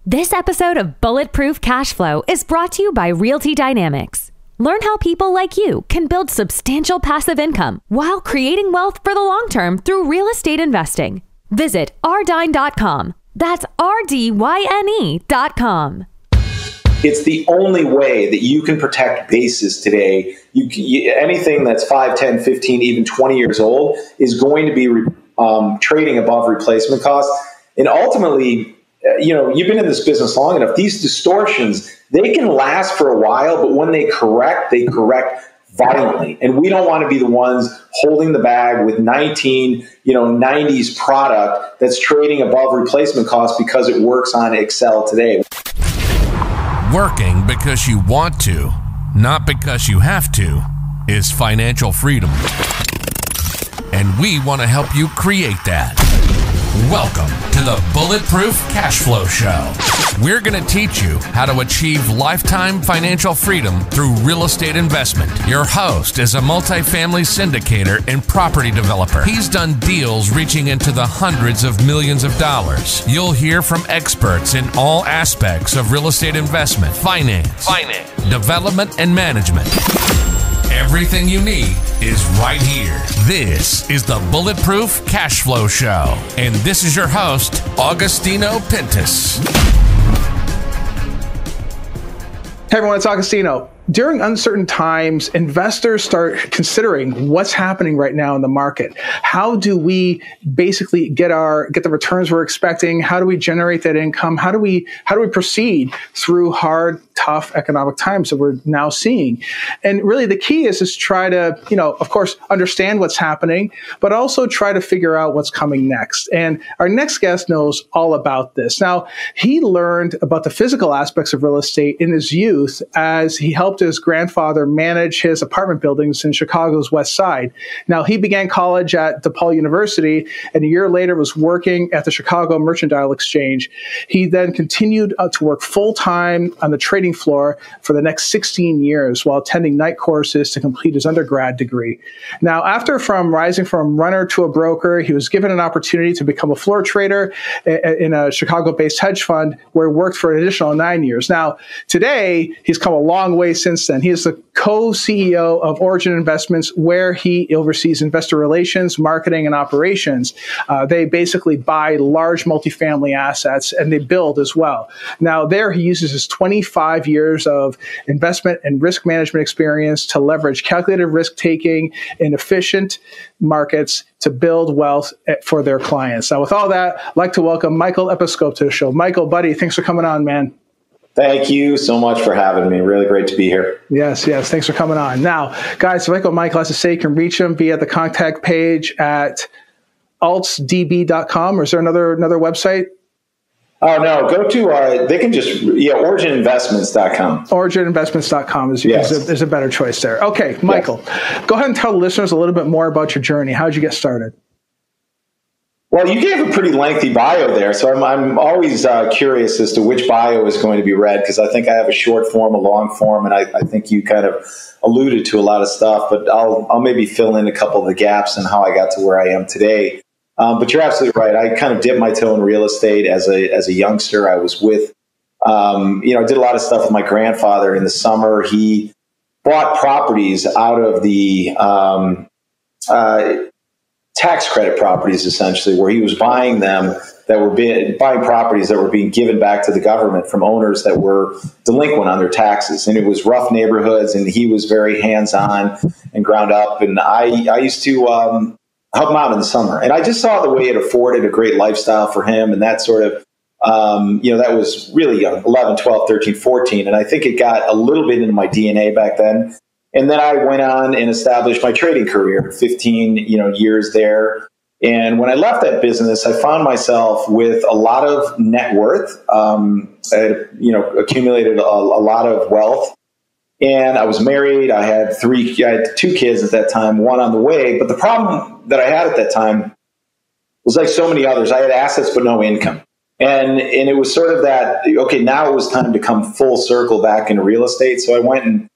This episode of Bulletproof Cash Flow is brought to you by Realty Dynamics. Learn how people like you can build substantial passive income while creating wealth for the long term through real estate investing. Visit rdyne.com. That's RDYNE.com. It's the only way that you can protect bases today. Anything that's 5, 10, 15, even 20 years old is going to be trading above replacement cost. And ultimately, you've been in this business long enough. These distortions, they can last for a while, but when they correct violently. And we don't want to be the ones holding the bag with 90s product that's trading above replacement cost because it works on Excel today. Working because you want to, not because you have to, is financial freedom. And we want to help you create that. Welcome to the Bulletproof Cash Flow Show. We're going to teach you how to achieve lifetime financial freedom through real estate investment. Your host is a multifamily syndicator and property developer. He's done deals reaching into the hundreds of millions of dollars. You'll hear from experts in all aspects of real estate investment, finance, development, and management. Everything you need is right here. This is the Bulletproof Cash Flow Show. And this is your host, Augustino Pintus. Hey everyone, it's Augustino. During uncertain times, investors start considering what's happening right now in the market. How do we basically get the returns we're expecting? How do we generate that income? How do we proceed through hard, tough economic times that we're now seeing? And really the key is try to, of course, understand what's happening, but also try to figure out what's coming next. And our next guest knows all about this. Now, he learned about the physical aspects of real estate in his youth as he helped his grandfather manage his apartment buildings in Chicago's West Side. Now, he began college at DePaul University and a year later was working at the Chicago Mercantile Exchange. He then continued to work full-time on the trading floor for the next 16 years while attending night courses to complete his undergrad degree. Now, after rising from runner to a broker, he was given an opportunity to become a floor trader in a Chicago-based hedge fund where he worked for an additional 9 years. Now, today, he's come a long way since then. He is the co-CEO of Origin Investments, where he oversees investor relations, marketing, and operations. They basically buy large multifamily assets, and they build as well. Now, there he uses his 25 years of investment and risk management experience to leverage calculated risk-taking in efficient markets to build wealth for their clients. Now, with all that, I'd like to welcome Michael Episcope to the show. Michael, buddy, thanks for coming on, man. Thank you so much for having me. Really great to be here. Yes. Thanks for coming on. Now, guys, like what Michael has to say, you can reach him via the contact page at altsdb.com. Or is there another website? Oh, no. Go to, they can just, origininvestments.com. Origininvestments.com is a better choice there. Okay, Michael, Go ahead and tell the listeners a little bit more about your journey. How did you get started? Well, you gave a pretty lengthy bio there, so I'm always curious as to which bio is going to be read, because I think I have a short form, a long form, and I think you kind of alluded to a lot of stuff, but I'll maybe fill in a couple of the gaps in how I got to where I am today. But you're absolutely right. I kind of dipped my toe in real estate as a youngster. I was with, I did a lot of stuff with my grandfather in the summer. He bought properties out of the tax credit properties, essentially, where he was buying properties that were being given back to the government from owners that were delinquent on their taxes. And it was rough neighborhoods, and he was very hands-on and ground up. And I used to help him out in the summer. And I just saw the way it afforded a great lifestyle for him. And that sort of, that was really young, 11, 12, 13, 14. And I think it got a little bit into my DNA back then. And then I went on and established my trading career, 15, years there. And when I left that business, I found myself with a lot of net worth. I had, accumulated a lot of wealth. And I was married. I had 2 kids at that time, one on the way. But the problem that I had at that time was like so many others. I had assets, but no income. And it was sort of that, okay, now it was time to come full circle back into real estate. So I went and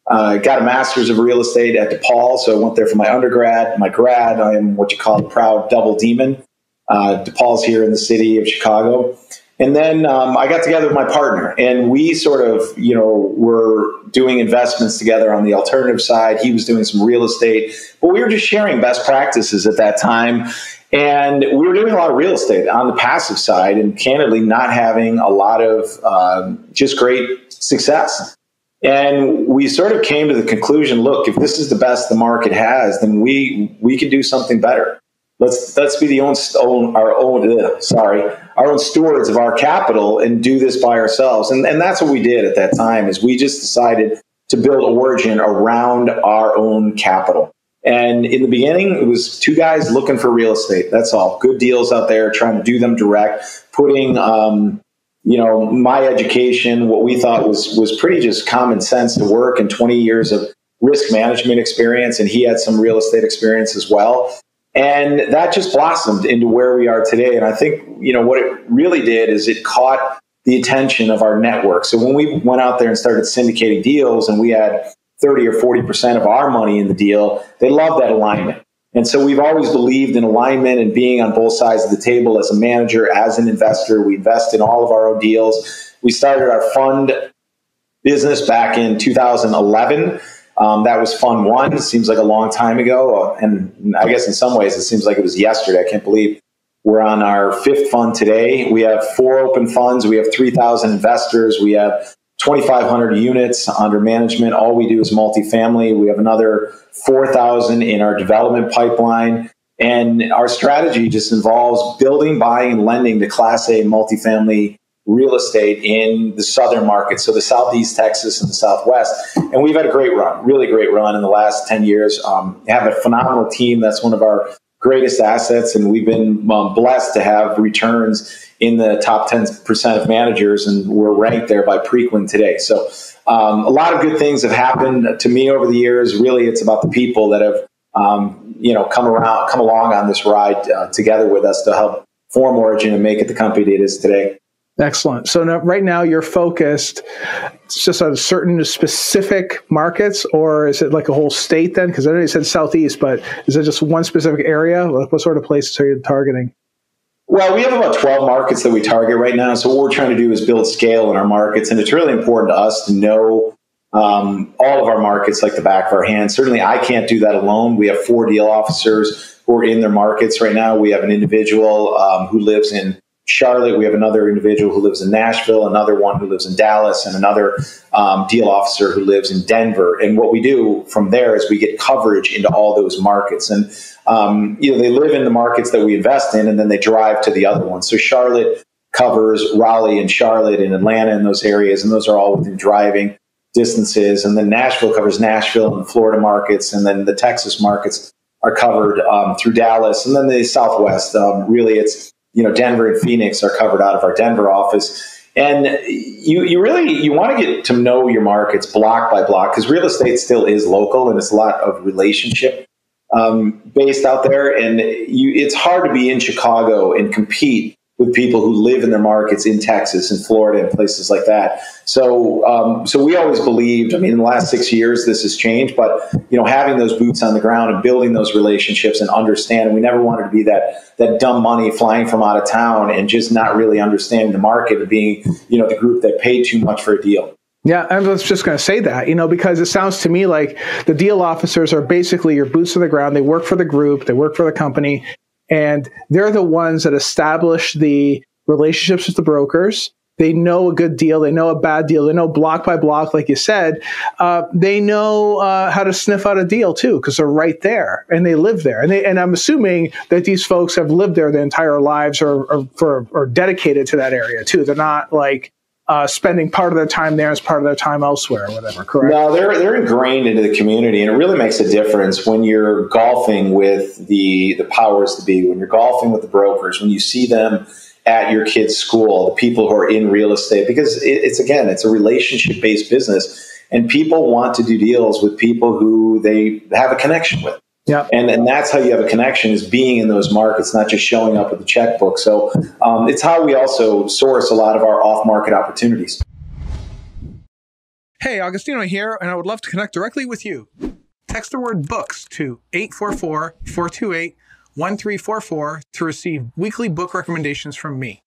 got a master's of real estate at DePaul. So I went there for my undergrad. My grad, I am what you call a proud double demon. DePaul's here in the city of Chicago. And then I got together with my partner, and we sort of, were doing investments together on the alternative side. He was doing some real estate, but we were just sharing best practices at that time. And we were doing a lot of real estate on the passive side, and candidly not having a lot of just great success. And we sort of came to the conclusion, look, if this is the best the market has, then we can do something better. Let's be our own stewards of our capital and do this by ourselves. And that's what we did at that time, is we just decided to build Origin around our own capital. And in the beginning, it was two guys looking for real estate. That's all. Good deals out there, trying to do them direct, putting, my education, what we thought was pretty just common sense to work, and 20 years of risk management experience. And he had some real estate experience as well. And that just blossomed into where we are today. And I think, what it really did is it caught the attention of our network. So when we went out there and started syndicating deals, and we had 30 or 40% of our money in the deal, they loved that alignment. And so we've always believed in alignment and being on both sides of the table as a manager, as an investor. We invest in all of our own deals. We started our fund business back in 2011. That was Fund 1. It seems like a long time ago. And I guess in some ways it seems like it was yesterday. I can't believe we're on our 5th fund today. We have 4 open funds. We have 3,000 investors. We have 2,500 units under management. All we do is multifamily. We have another 4,000 in our development pipeline. And our strategy just involves building, buying, and lending to Class A multifamily real estate in the southern market, so the Southeast Texas and the Southwest. And we've had a great run, really great run in the last 10 years. Have a phenomenal team. That's one of our greatest assets. And we've been blessed to have returns in the top 10% of managers, and we're ranked there by Preqin today. So a lot of good things have happened to me over the years. Really, it's about the people that have come along on this ride together with us to help form Origin and make it the company it is today. Excellent. So now, right now you're focused just on certain specific markets, or is it like a whole state then? Because I know you said Southeast, but is it just one specific area? What sort of places are you targeting? Well, we have about 12 markets that we target right now. So what we're trying to do is build scale in our markets. And it's really important to us to know all of our markets like the back of our hand. Certainly, I can't do that alone. We have 4 deal officers who are in their markets right now. We have an individual who lives in Charlotte. We have another individual who lives in Nashville, another one who lives in Dallas, and another deal officer who lives in Denver. And what we do from there is we get coverage into all those markets. And they live in the markets that we invest in, and then they drive to the other ones. So Charlotte covers Raleigh and Charlotte and Atlanta and those areas, and those are all within driving distances. And then Nashville covers Nashville and the Florida markets, and then the Texas markets are covered through Dallas. And then the Southwest, really it's Denver and Phoenix are covered out of our Denver office. And you want to get to know your markets block by block, because real estate still is local and it's a lot of relationship based out there. And it's hard to be in Chicago and compete with people who live in their markets in Texas and Florida and places like that. So we always believed, in the last 6 years, this has changed, but, having those boots on the ground and building those relationships and understanding, we never wanted to be that dumb money flying from out of town and just not really understanding the market and being, the group that paid too much for a deal. Yeah, I was just going to say that, because it sounds to me like the deal officers are basically your boots on the ground. They work for the group, they work for the company, and they're the ones that establish the relationships with the brokers. They know a good deal. They know a bad deal. They know block by block, like you said. They know how to sniff out a deal, too, because they're right there and they live there. And I'm assuming that these folks have lived there their entire lives or dedicated to that area, too. They're not like spending part of their time there as part of their time elsewhere or whatever, correct? No, they're ingrained into the community, and it really makes a difference when you're golfing with the powers to be, when you're golfing with the brokers, when you see them at your kid's school, the people who are in real estate, because it's a relationship-based business, and people want to do deals with people who they have a connection with. Yeah, and that's how you have a connection, is being in those markets, not just showing up with a checkbook. So it's how we also source a lot of our off-market opportunities. Hey, Augustino here, and I would love to connect directly with you. Text the word books to 844-428-1344 to receive weekly book recommendations from me.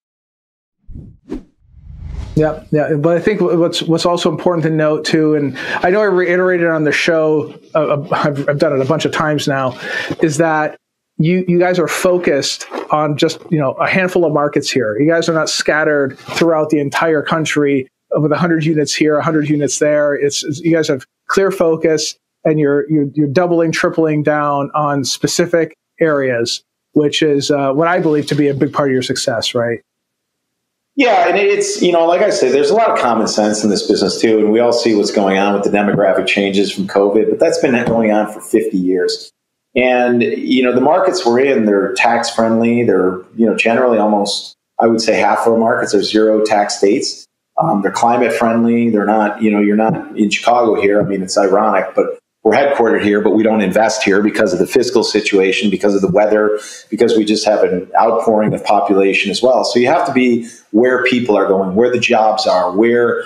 Yeah, yeah. But I think what's also important to note too, and I know I reiterated on the show, I've done it a bunch of times now, is that you guys are focused on just a handful of markets here. You guys are not scattered throughout the entire country with 100 units here, 100 units there. It's you guys have clear focus, and you're doubling, tripling down on specific areas, which is what I believe to be a big part of your success, right? Yeah, and it's, like I say, there's a lot of common sense in this business too, and we all see what's going on with the demographic changes from COVID, but that's been going on for 50 years. And, the markets we're in, they're tax friendly. They're, generally almost, I would say half of our markets are zero tax states. They're climate friendly. They're not, you're not in Chicago here. I mean, it's ironic, but we're headquartered here, but we don't invest here because of the fiscal situation, because of the weather, because we just have an outpouring of population as well. So you have to be where people are going, where the jobs are, where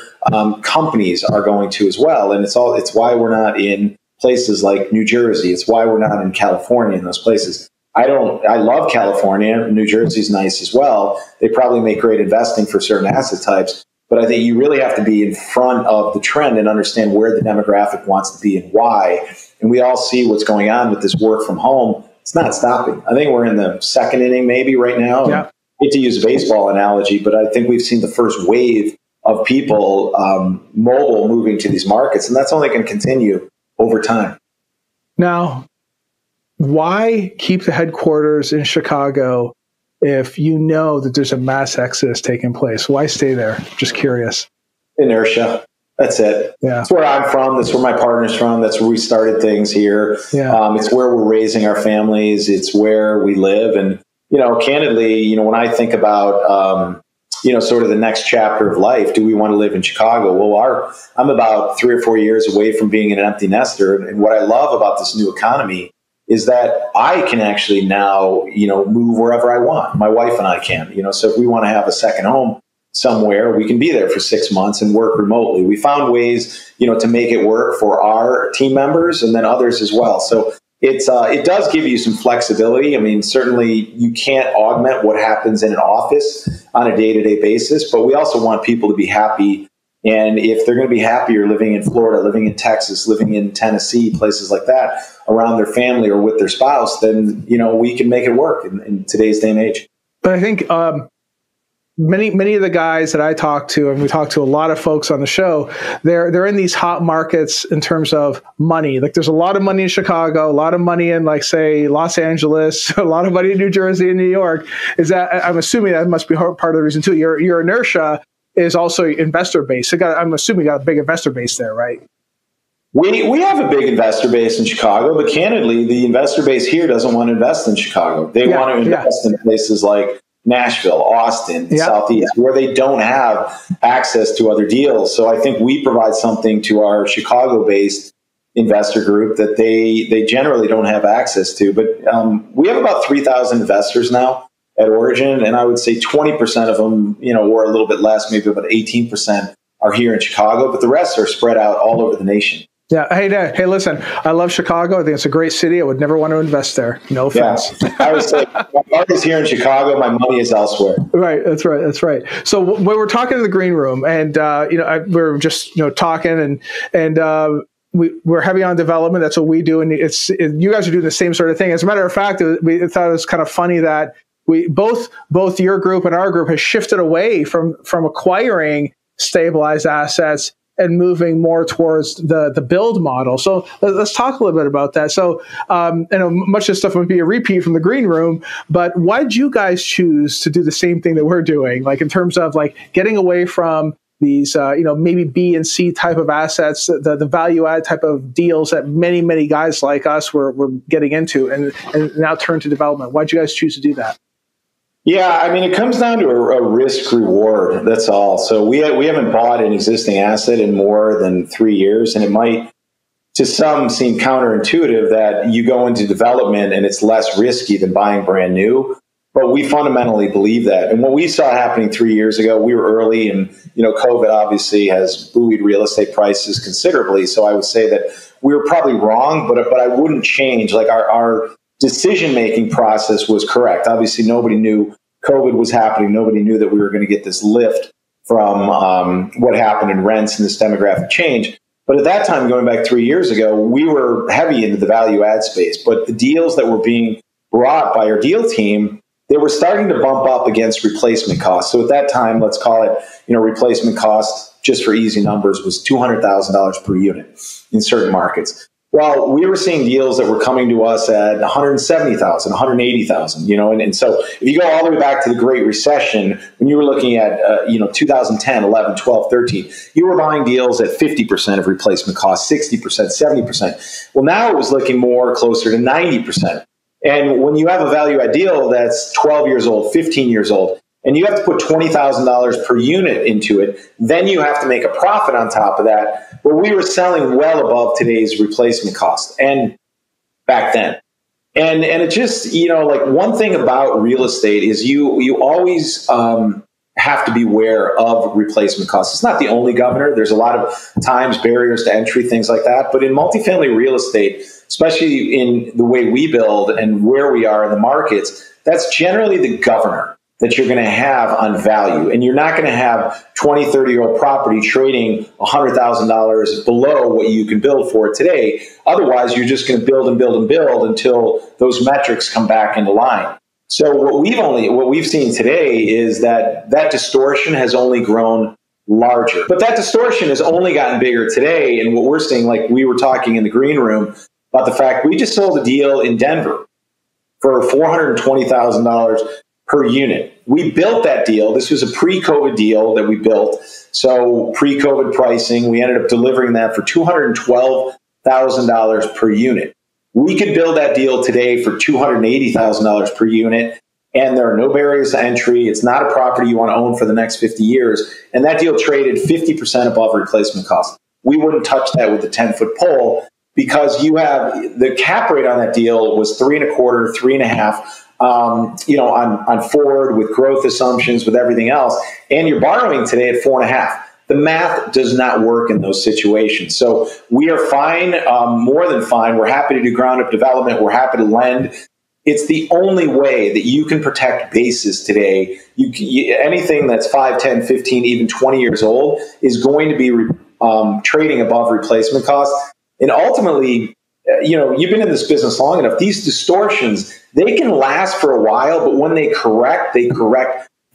companies are going to as well. And it's why we're not in places like New Jersey. It's why we're not in California, in those places. I love California. New Jersey's nice as well. They probably make great investing for certain asset types. But I think you really have to be in front of the trend and understand where the demographic wants to be and why. And we all see what's going on with this work from home. It's not stopping. I think we're in the second inning maybe right now. Yeah. I hate to use a baseball analogy, but I think we've seen the first wave of people mobile moving to these markets. And that's only going to continue over time. Now, why keep the headquarters in Chicago if you know that there's a mass exodus taking place? Why stay there? Just curious. Inertia. That's it. Yeah. That's where I'm from. That's where my partner's from. That's where we started things here. Yeah. It's where we're raising our families. It's where we live. And, candidly, when I think about, sort of the next chapter of life, do we want to live in Chicago? Well, I'm about 3 or 4 years away from being an empty nester. And what I love about this new economy is that I can actually now, move wherever I want. My wife and I can, so if we want to have a second home somewhere, we can be there for 6 months and work remotely. We found ways, to make it work for our team members and then others as well. So it does give you some flexibility. I mean, certainly you can't augment what happens in an office on a day-to-day basis, but we also want people to be happy. And if they're going to be happier living in Florida, living in Texas, living in Tennessee, places like that, around their family or with their spouse, then, we can make it work in today's day and age. But I think many of the guys that I talk to, and we talk to a lot of folks on the show, they're in these hot markets in terms of money. Like there's a lot of money in Chicago, a lot of money in, like, say, Los Angeles, a lot of money in New Jersey and New York. I'm assuming that must be part of the reason too. Your inertia is also investor base. I'm assuming you got a big investor base there, right? We have a big investor base in Chicago, but candidly, the investor base here doesn't want to invest in Chicago. They want to invest in places like Nashville, Austin, Southeast, where they don't have access to other deals. So I think we provide something to our Chicago-based investor group that they generally don't have access to. But we have about 3,000 investors now at Origin, and I would say 20% of them, or a little bit less, maybe about 18% are here in Chicago, but the rest are spread out all over the nation. Yeah. Hey, listen, I love Chicago. I think it's a great city. I would never want to invest there. No offense. Yeah. I would say my heart is here in Chicago. My money is elsewhere. Right. That's right. So when we're talking in the green room and, we're just, talking and we're heavy on development. That's what we do. And you guys are doing the same sort of thing. As a matter of fact, we thought it was kind of funny that we both your group and our group has shifted away from acquiring stabilized assets and moving more towards the build model. So let's talk a little bit about that. So much of this stuff would be a repeat from the green room, but why did you guys choose to do the same thing that we're doing? Like in terms of like getting away from these, maybe B and C type of assets, the value add type of deals that many guys like us were getting into and now turn to development. Why did you guys choose to do that? Yeah, I mean, it comes down to a risk reward. That's all. So we haven't bought an existing asset in more than 3 years, and it might, to some, seem counterintuitive that you go into development and it's less risky than buying brand new. But we fundamentally believe that. And what we saw happening 3 years ago, we were early, and COVID obviously has buoyed real estate prices considerably. So I would say that we were probably wrong, but I wouldn't change. Like our decision-making process was correct. Obviously, nobody knew COVID was happening. Nobody knew that we were going to get this lift from what happened in rents and this demographic change. But at that time, going back 3 years ago, we were heavy into the value add space. But the deals that were being brought by our deal team, they were starting to bump up against replacement costs. So at that time, let's call it, replacement cost, just for easy numbers, was $200,000 per unit in certain markets. Well, we were seeing deals that were coming to us at $170,000, $180,000, and so if you go all the way back to the Great Recession, when you were looking at, 2010, 11, 12, 13, you were buying deals at 50% of replacement cost, 60%, 70%. Well, now it was looking more closer to 90%. And when you have a value add deal that's 12 years old, 15 years old, and you have to put $20,000 per unit into it, then you have to make a profit on top of that. But we were selling well above today's replacement cost, and back then. And it just, one thing about real estate is you always have to beware of replacement costs. It's not the only governor. There's a lot of times barriers to entry, things like that. But in multifamily real estate, especially in the way we build and where we are in the markets, that's generally the governor that you're going to have on value. And you're not going to have 20, 30-year-old property trading $100,000 below what you can build for it today. Otherwise, you're just going to build and build and build until those metrics come back into line. So what we've seen today is that distortion has only grown larger. But that distortion has only gotten bigger today. And what we're seeing, like we were talking in the green room about the fact we just sold a deal in Denver for $420,000 per unit. We built that deal. This was a pre-COVID deal that we built. So pre-COVID pricing, we ended up delivering that for $212,000 per unit. We could build that deal today for $280,000 per unit, and there are no barriers to entry. It's not a property you want to own for the next 50 years. And that deal traded 50% above replacement cost. We wouldn't touch that with a 10-foot pole because you have the cap rate on that deal was 3.25, 3.5. On forward with growth assumptions, with everything else, and you're borrowing today at 4.5. The math does not work in those situations. So we are fine, more than fine. We're happy to do ground up development. We're happy to lend. It's the only way that you can protect basis today. Anything that's 5, 10, 15, even 20 years old is going to be trading above replacement cost. And ultimately, you've been in this business long enough. These distortions, they can last for a while, but when they correct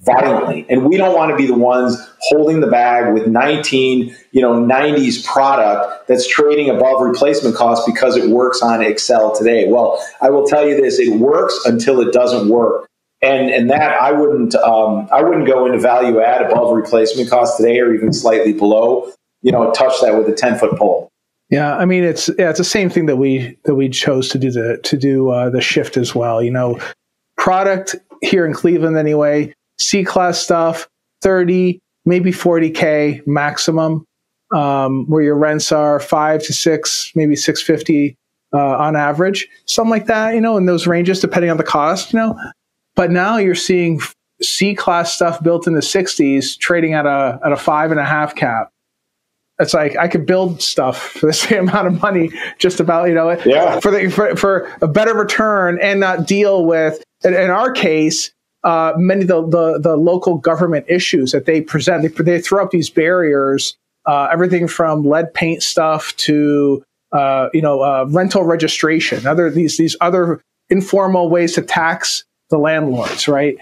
violently. And we don't want to be the ones holding the bag with 90s product that's trading above replacement cost because it works on Excel today. Well, I will tell you this, it works until it doesn't work. And that I wouldn't go into value add above replacement cost today or even slightly below, touch that with a 10-foot pole. Yeah, I mean it's the same thing that we chose to do the shift as well. Product here in Cleveland anyway, C-class stuff, 30, maybe 40K maximum, where your rents are 5 to 6, maybe 650 on average, something like that. In those ranges depending on the cost. But now you're seeing C-class stuff built in the 60s trading at a 5.5 cap. It's like I could build stuff for the same amount of money, just about, for a better return and not deal with, in our case, many of the local government issues that they present. They throw up these barriers, everything from lead paint stuff to rental registration, these other informal ways to tax the landlords, right?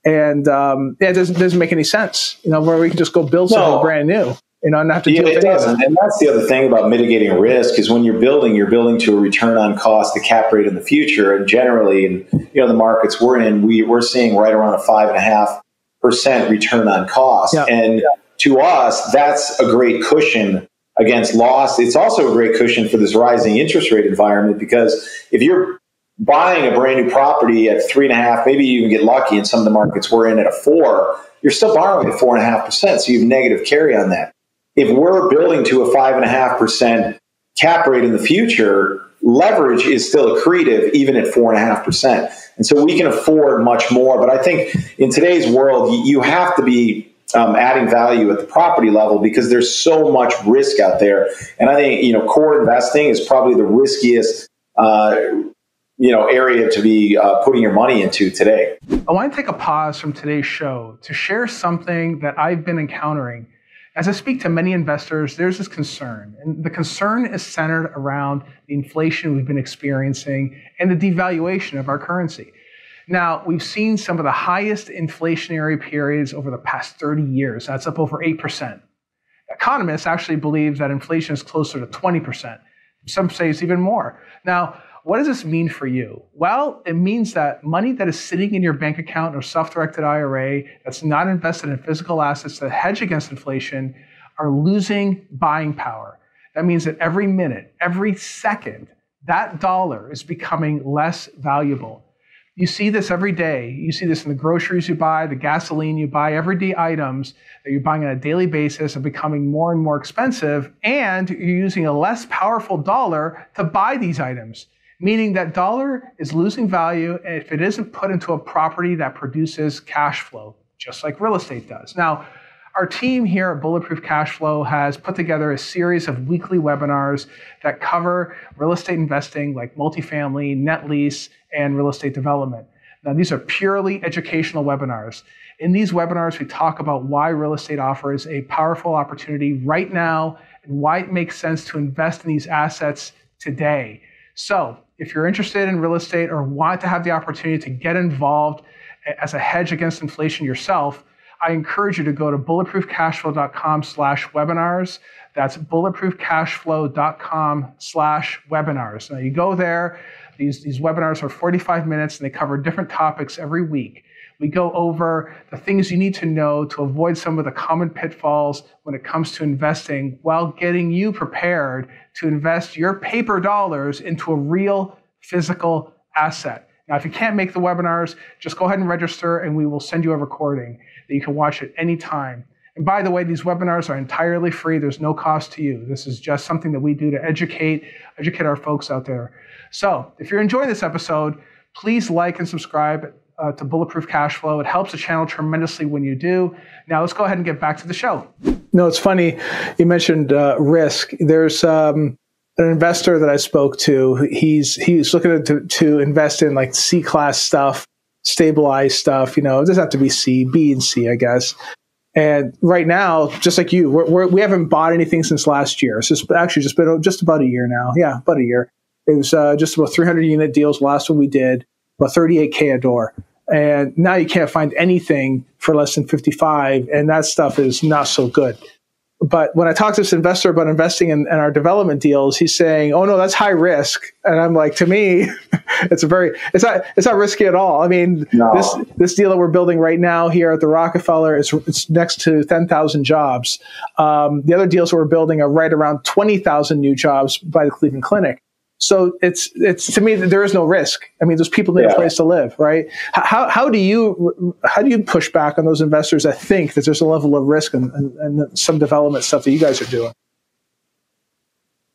And it doesn't make any sense, where we can just go build something brand new. Not have to deal with it. Doesn't. And that's the other thing about mitigating risk is when you're building to a return on cost, the cap rate in the future. And generally, in the markets we're in, we're seeing right around a 5.5% return on cost. Yeah. And to us, that's a great cushion against loss. It's also a great cushion for this rising interest rate environment, because if you're buying a brand new property at 3.5, maybe you even get lucky in some of the markets we're in at a 4, you're still borrowing at 4.5%. So you have negative carry on that. If we're building to a 5.5% cap rate in the future, leverage is still accretive even at 4.5%. And so we can afford much more. But I think in today's world, you have to be adding value at the property level because there's so much risk out there. And I think, core investing is probably the riskiest area to be putting your money into today. I want to take a pause from today's show to share something that I've been encountering. As I speak to many investors, there's this concern, and the concern is centered around the inflation we've been experiencing and the devaluation of our currency. Now, we've seen some of the highest inflationary periods over the past 30 years. That's up over 8%. Economists actually believe that inflation is closer to 20%. Some say it's even more. Now, what does this mean for you? Well, it means that money that is sitting in your bank account or self-directed IRA that's not invested in physical assets that hedge against inflation are losing buying power. That means that every minute, every second, that dollar is becoming less valuable. You see this every day. You see this in the groceries you buy, the gasoline you buy, everyday items that you're buying on a daily basis are becoming more and more expensive, and you're using a less powerful dollar to buy these items. Meaning that dollar is losing value if it isn't put into a property that produces cash flow, just like real estate does. Now, our team here at Bulletproof Cash Flow has put together a series of weekly webinars that cover real estate investing like multifamily, net lease, and real estate development. Now, these are purely educational webinars. In these webinars, we talk about why real estate offers a powerful opportunity right now and why it makes sense to invest in these assets today. So, if you're interested in real estate or want to have the opportunity to get involved as a hedge against inflation yourself, I encourage you to go to bulletproofcashflow.com/webinars. That's bulletproofcashflow.com/webinars. Now you go there, these webinars are 45 minutes and they cover different topics every week. We go over the things you need to know to avoid some of the common pitfalls when it comes to investing while getting you prepared to invest your paper dollars into a real physical asset. Now, if you can't make the webinars, just go ahead and register and we will send you a recording that you can watch at any time. And by the way, these webinars are entirely free. There's no cost to you. This is just something that we do to educate our folks out there. So if you're enjoying this episode, please like and subscribe to Bulletproof Cash Flow. It helps the channel tremendously when you do. Now let's go ahead and get back to the show. No, it's funny. You mentioned risk. There's an investor that I spoke to. He's looking to invest in like C-class stuff, stabilized stuff. It doesn't have to be C, B, and C, I guess. And right now, just like you, we haven't bought anything since last year. So it's actually just been just about a year now. Yeah, about a year. It was just about 300 unit deals. Last one we did, about $38K a door. And now you can't find anything for less than 55, and that stuff is not so good. But when I talk to this investor about investing in our development deals, he's saying, "Oh no, that's high risk." And I'm like, to me, it's not risky at all. I mean, no. This deal that we're building right now here at the Rockefeller it's next to 10,000 jobs. The other deals that we're building are right around 20,000 new jobs by the Cleveland Clinic. So it's to me, there is no risk. I mean, those people need a place to live, right? How do you push back on those investors that think that there's a level of risk and some development stuff that you guys are doing?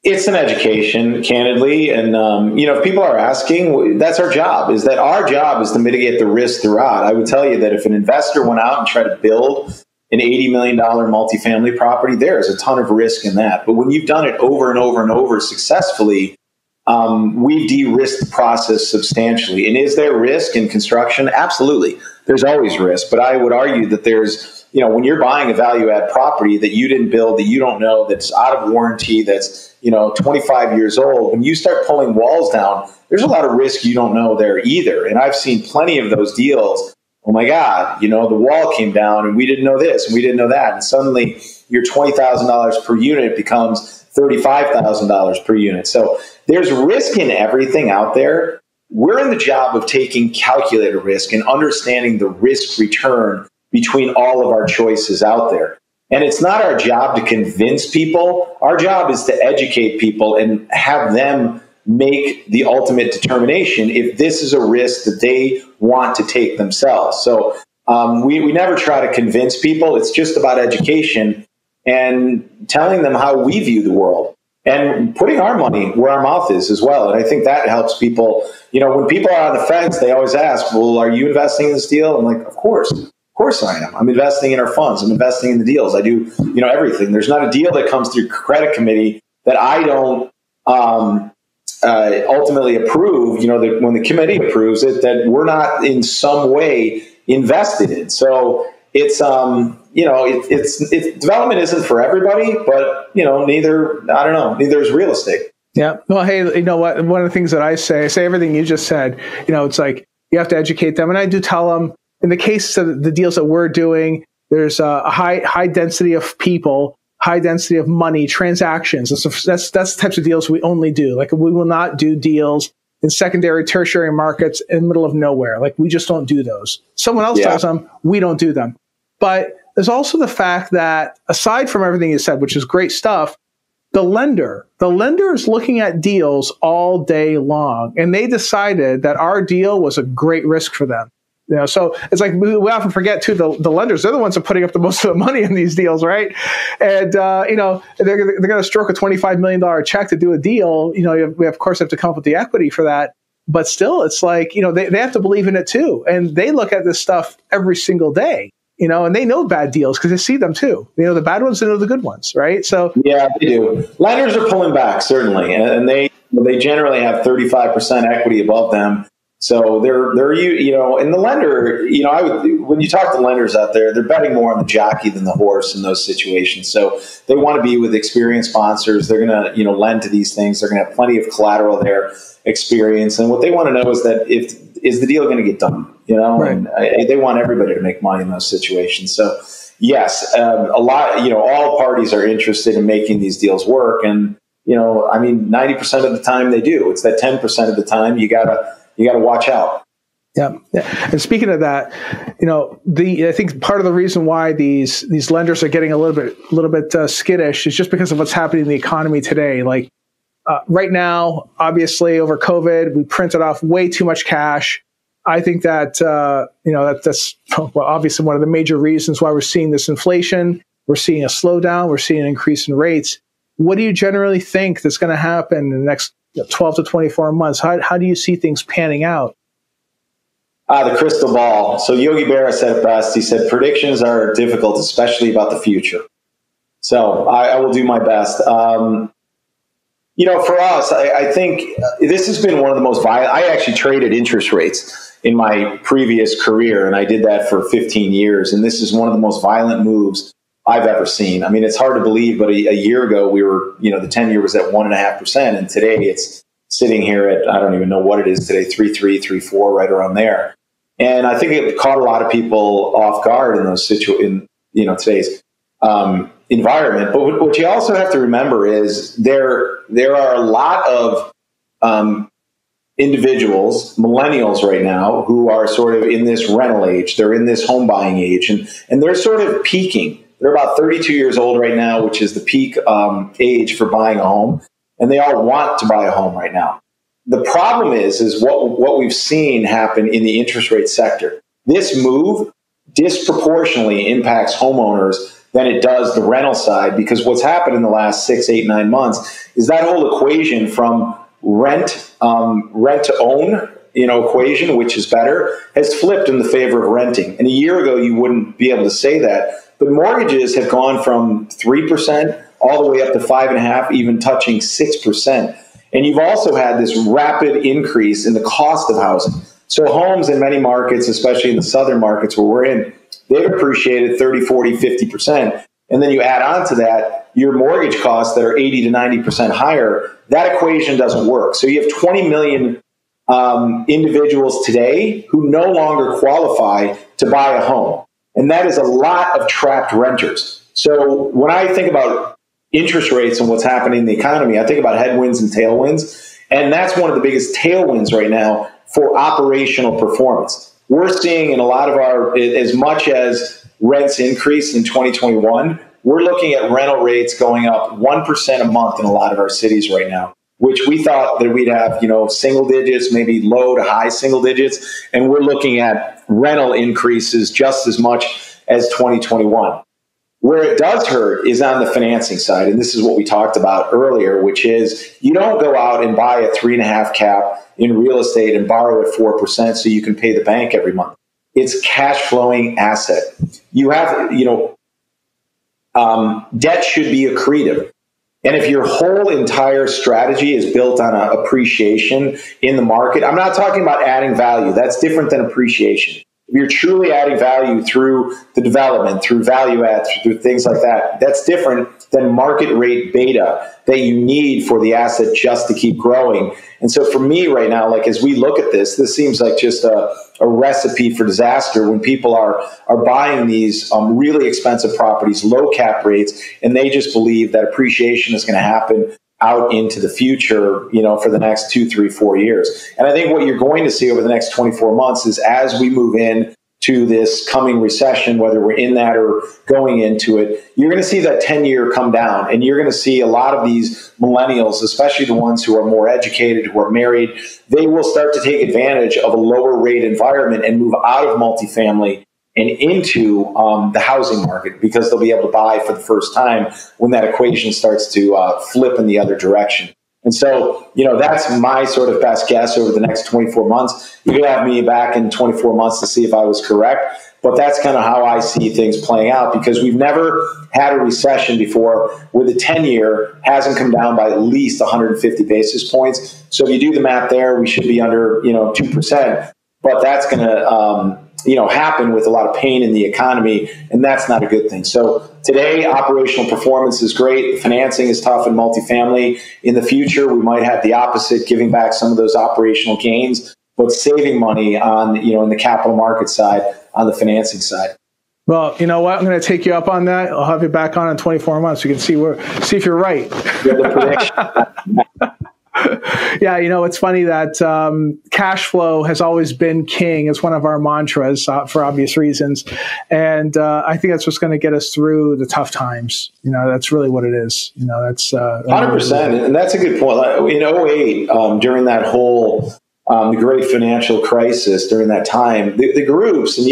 It's an education, candidly, and if people are asking, that's our job. Our job is to mitigate the risk throughout. I would tell you that if an investor went out and tried to build an $80 million multifamily property, there is a ton of risk in that. But when you've done it over and over and over successfully, we de-risk the process substantially. And is there risk in construction? Absolutely. There's always risk. But I would argue that there's, when you're buying a value-add property that you didn't build, that you don't know, that's out of warranty, that's, 25 years old, when you start pulling walls down, there's a lot of risk you don't know there either. And I've seen plenty of those deals. Oh my God, the wall came down and we didn't know this and we didn't know that. And suddenly your $20,000 per unit becomes $35,000 per unit. So there's risk in everything out there. We're in the job of taking calculated risk and understanding the risk return between all of our choices out there. And it's not our job to convince people. Our job is to educate people and have them make the ultimate determination if this is a risk that they want to take themselves. So we never try to convince people. It's just about education and telling them how we view the world and putting our money where our mouth is as well. And I think that helps people. When people are on the fence, they always ask, well, are you investing in this deal? I'm like, of course I am. I'm investing in our funds. I'm investing in the deals. I do, everything. There's not a deal that comes through credit committee that I don't ultimately approved, when the committee approves it, that we're not in some way invested in. So it's, it's development isn't for everybody, but, neither is real estate. Yeah. Well, hey, you know what? One of the things that I say everything you just said, it's like you have to educate them. And I do tell them, in the case of the deals that we're doing, there's a high density of people, high density of money, transactions. That's the types of deals we only do. Like, we will not do deals in secondary, tertiary markets in the middle of nowhere. Like, we just don't do those. Someone else does them. We don't do them. But there's also the fact that, aside from everything you said, which is great stuff, the lender is looking at deals all day long, and they decided that our deal was a great risk for them. So it's like we often forget too. The lenders, they're the ones that are putting up the most of the money in these deals, right? And they're going to stroke a $25 million check to do a deal. We of course have to come up with the equity for that, but still, it's like they have to believe in it too, and they look at this stuff every single day. And they know bad deals because they see them too. The bad ones, they know the good ones, right? So yeah, they do. Lenders are pulling back, certainly, and they generally have 35% equity above them. So they're and the lender, when you talk to lenders out there, they're betting more on the jockey than the horse in those situations. So they want to be with experienced sponsors. They're going to lend to these things. They're going to have plenty of collateral there, experience, and what they want to know is that is the deal going to get done? Right. And they want everybody to make money in those situations. So yes, a lot. All parties are interested in making these deals work, and 90% of the time they do. It's that 10% of the time you gotta watch out. Yeah. And speaking of that, I think part of the reason why these lenders are getting a little bit skittish is just because of what's happening in the economy today. Like right now, obviously over COVID, we printed off way too much cash. I think that that's obviously one of the major reasons why we're seeing this inflation. We're seeing a slowdown. We're seeing an increase in rates. What do you generally think that's going to happen in the next 12 to 24 months? How do you see things panning out? The crystal ball. So Yogi Berra said it best. He said, predictions are difficult, especially about the future. So I will do my best. For us, I think this has been one of the most violent. I actually traded interest rates in my previous career, and I did that for 15 years. And this is one of the most violent moves I've ever seen. I mean, it's hard to believe, but a year ago we were, the 10-year was at 1.5%, and today it's sitting here at, I don't even know what it is today, 3.3, 3.4, right around there. And I think it caught a lot of people off guard in those today's environment. But what you also have to remember is there are a lot of individuals, millennials right now, who are sort of in this rental age. They're in this home buying age, and they're sort of peaking. They're about 32 years old right now, which is the peak age for buying a home. And they all want to buy a home right now. The problem is what we've seen happen in the interest rate sector. This move disproportionately impacts homeowners than it does the rental side, because what's happened in the last 6, 8, 9 months is that whole equation from rent to own, equation, which is better, has flipped in the favor of renting. And a year ago, you wouldn't be able to say that. But mortgages have gone from 3% all the way up to 5.5%, even touching 6%. And you've also had this rapid increase in the cost of housing. So homes in many markets, especially in the southern markets where we're in, they've appreciated 30, 40, 50%. And then you add on to that your mortgage costs that are 80 to 90% higher. That equation doesn't work. So you have 20 million individuals today who no longer qualify to buy a home. And that is a lot of trapped renters. So when I think about interest rates and what's happening in the economy, I think about headwinds and tailwinds. And that's one of the biggest tailwinds right now for operational performance. We're seeing in a lot of our, as much as rents increase in 2021, we're looking at rental rates going up 1% a month in a lot of our cities right now, which we thought that we'd have, single digits, maybe low to high single digits. And we're looking at rental increases just as much as 2021. Where it does hurt is on the financing side. And this is what we talked about earlier, which is you don't go out and buy a 3.5 cap in real estate and borrow at 4% so you can pay the bank every month. It's cash flowing asset. You have, debt should be accretive. And if your whole entire strategy is built on appreciation in the market, I'm not talking about adding value. That's different than appreciation. If you're truly adding value through the development, through value add, through things like that, that's different than market rate beta that you need for the asset just to keep growing. And so for me right now, like as we look at this seems like just a recipe for disaster when people are buying these really expensive properties, low cap rates, and they just believe that appreciation is going to happen out into the future, for the next 2, 3, 4 years. And I think what you're going to see over the next 24 months is as we move in to this coming recession, whether we're in that or going into it, you're going to see that 10-year come down. And you're going to see a lot of these millennials, especially the ones who are more educated, who are married, they will start to take advantage of a lower rate environment and move out of multifamily and into the housing market because they'll be able to buy for the first time when that equation starts to flip in the other direction. And so, that's my sort of best guess over the next 24 months. You could have me back in 24 months to see if I was correct, but that's kind of how I see things playing out because we've never had a recession before where the 10-year hasn't come down by at least 150 basis points. So if you do the math there, we should be under, 2%, but that's going to, happen with a lot of pain in the economy, and that's not a good thing. So today, operational performance is great. Financing is tough in multifamily. In the future, we might have the opposite, giving back some of those operational gains, but saving money on, in the capital market side, on the financing side. Well, you know what? I'm going to take you up on that. I'll have you back on in 24 months. You can see if you're right. The prediction. Yeah, it's funny that cash flow has always been king. It's one of our mantras for obvious reasons. And I think that's what's going to get us through the tough times. That's really what it is. That's 100%. And that's a good point. In 2008, during that whole the great financial crisis, during that time, the groups, and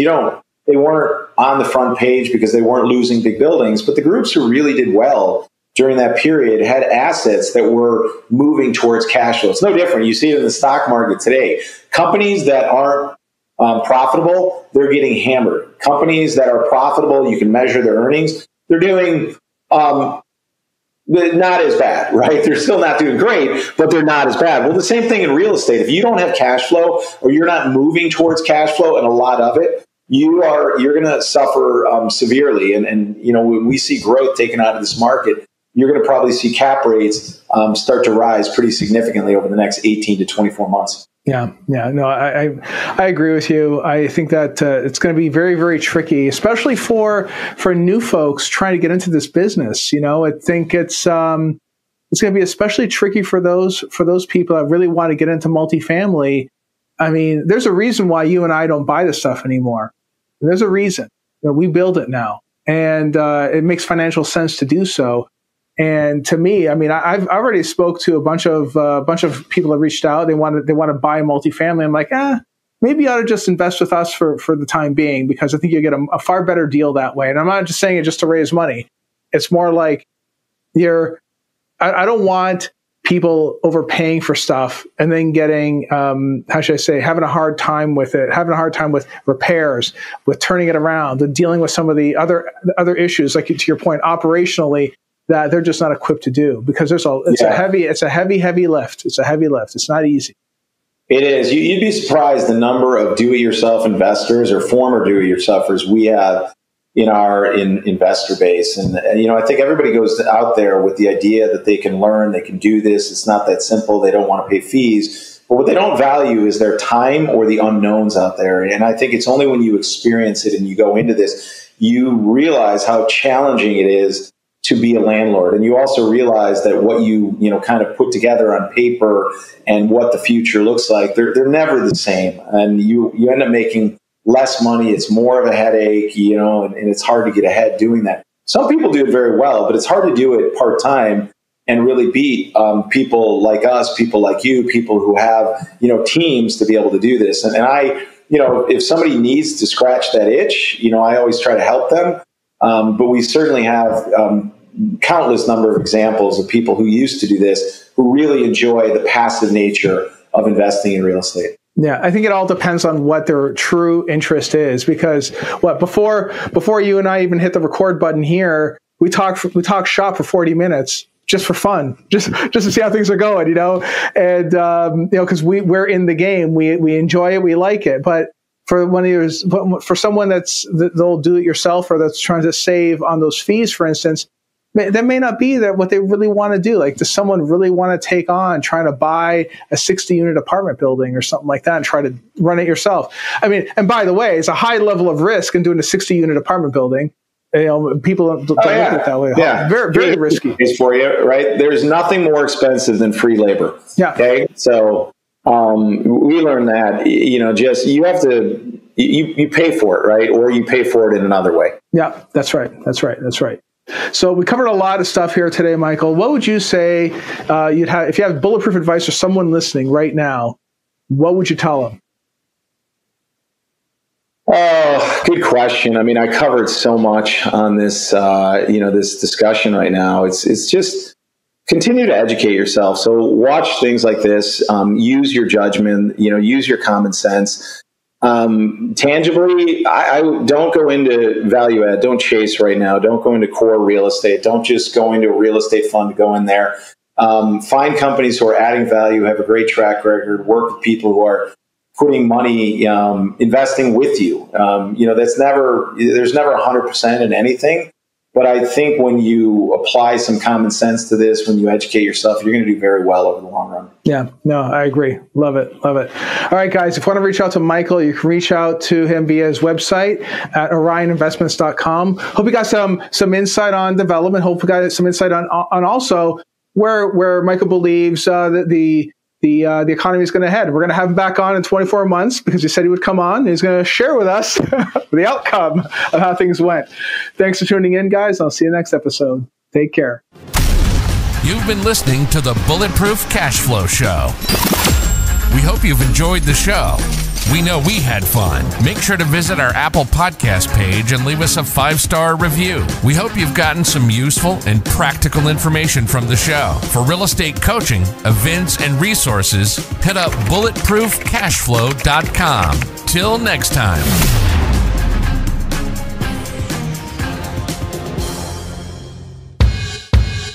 they weren't on the front page because they weren't losing big buildings, but the groups who really did well during that period had assets that were moving towards cash flow. It's no different. You see it in the stock market today. Companies that aren't profitable, they're getting hammered. Companies that are profitable, you can measure their earnings, they're doing not as bad, right? They're still not doing great, but they're not as bad. Well, the same thing in real estate. If you don't have cash flow or you're not moving towards cash flow and a lot of it, you're going to suffer severely. And when we see growth taken out of this market, you're going to probably see cap rates start to rise pretty significantly over the next 18 to 24 months. Yeah. No, I agree with you. I think that it's going to be very, very tricky, especially for new folks trying to get into this business. I think it's going to be especially tricky for those people that really want to get into multifamily. I mean, there's a reason why you and I don't buy this stuff anymore. There's a reason. We build it now, and it makes financial sense to do so. And to me, I mean, I've already spoke to a bunch of people that reached out. They want to buy multifamily. I'm like, maybe you ought to just invest with us for the time being, because I think you get a far better deal that way. And I'm not just saying it just to raise money. It's more like I don't want people overpaying for stuff and then getting, having a hard time with it, having a hard time with repairs, with turning it around, and dealing with some of the other issues, like to your point, operationally, that they're just not equipped to do, because it's a heavy lift. It's a heavy lift. It's not easy. It is. You'd be surprised the number of do-it-yourself investors or former do-it-yourselfers we have in our investor base. And I think everybody goes out there with the idea that they can learn, they can do this. It's not that simple. They don't want to pay fees. But what they don't value is their time or the unknowns out there. And I think it's only when you experience it and you go into this, you realize how challenging it is to be a landlord. And you also realize that what you kind of put together on paper and what the future looks like, they're never the same. And you end up making less money. It's more of a headache, and it's hard to get ahead doing that. Some people do it very well, but it's hard to do it part-time and really beat people like us, people like you, people who have, teams to be able to do this. And I, if somebody needs to scratch that itch, I always try to help them. But we certainly have countless number of examples of people who used to do this, who really enjoy the passive nature of investing in real estate. Yeah, I think it all depends on what their true interest is, because before you and I even hit the record button here, we talked shop for 40 minutes, just for fun, just to see how things are going, and because we're in the game, we enjoy it, we like it. But for someone they'll do it yourself, or that's trying to save on those fees, for instance, that may not be what they really want to do. Like, does someone really want to take on trying to buy a 60-unit apartment building or something like that and try to run it yourself? I mean, and by the way, it's a high level of risk in doing a 60-unit apartment building. People don't look at it that way. Yeah. Very, very risky. It's for you, right? There's nothing more expensive than free labor. Yeah. Okay. So we learned that, just you have to, you pay for it, right? Or you pay for it in another way. Yeah, that's right. So we covered a lot of stuff here today, Michael. What would you say if you have bulletproof advice for someone listening right now? What would you tell them? Oh, good question. I mean, I covered so much on this, this discussion right now. It's just continue to educate yourself. So watch things like this. Use your judgment. Use your common sense. Tangibly, I don't go into value add. Don't chase right now. Don't go into core real estate. Don't just go into a real estate fund to go in there. Find companies who are adding value, have a great track record, work with people who are putting money, investing with you. There's never 100% in anything. But I think when you apply some common sense to this, when you educate yourself, you're going to do very well over the long run. Yeah, no, I agree. Love it. All right, guys, if you want to reach out to Michael, you can reach out to him via his website at orioninvestments.com. Hope you got some insight on development. Hope you got some insight on also where Michael believes that the economy is going to head. We're going to have him back on in 24 months because he said he would come on. And he's going to share with us the outcome of how things went. Thanks for tuning in, guys. I'll see you next episode. Take care. You've been listening to the Bulletproof Cash Flow Show. We hope you've enjoyed the show. We know we had fun. Make sure to visit our Apple Podcast page and leave us a 5-star review. We hope you've gotten some useful and practical information from the show. For real estate coaching, events, and resources, hit up bulletproofcashflow.com. Till next time.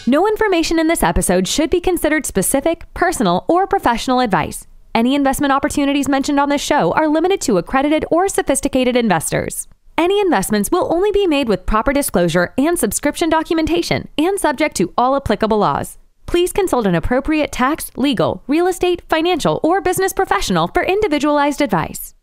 No information in this episode should be considered specific, personal, or professional advice. Any investment opportunities mentioned on this show are limited to accredited or sophisticated investors. Any investments will only be made with proper disclosure and subscription documentation and subject to all applicable laws. Please consult an appropriate tax, legal, real estate, financial, or business professional for individualized advice.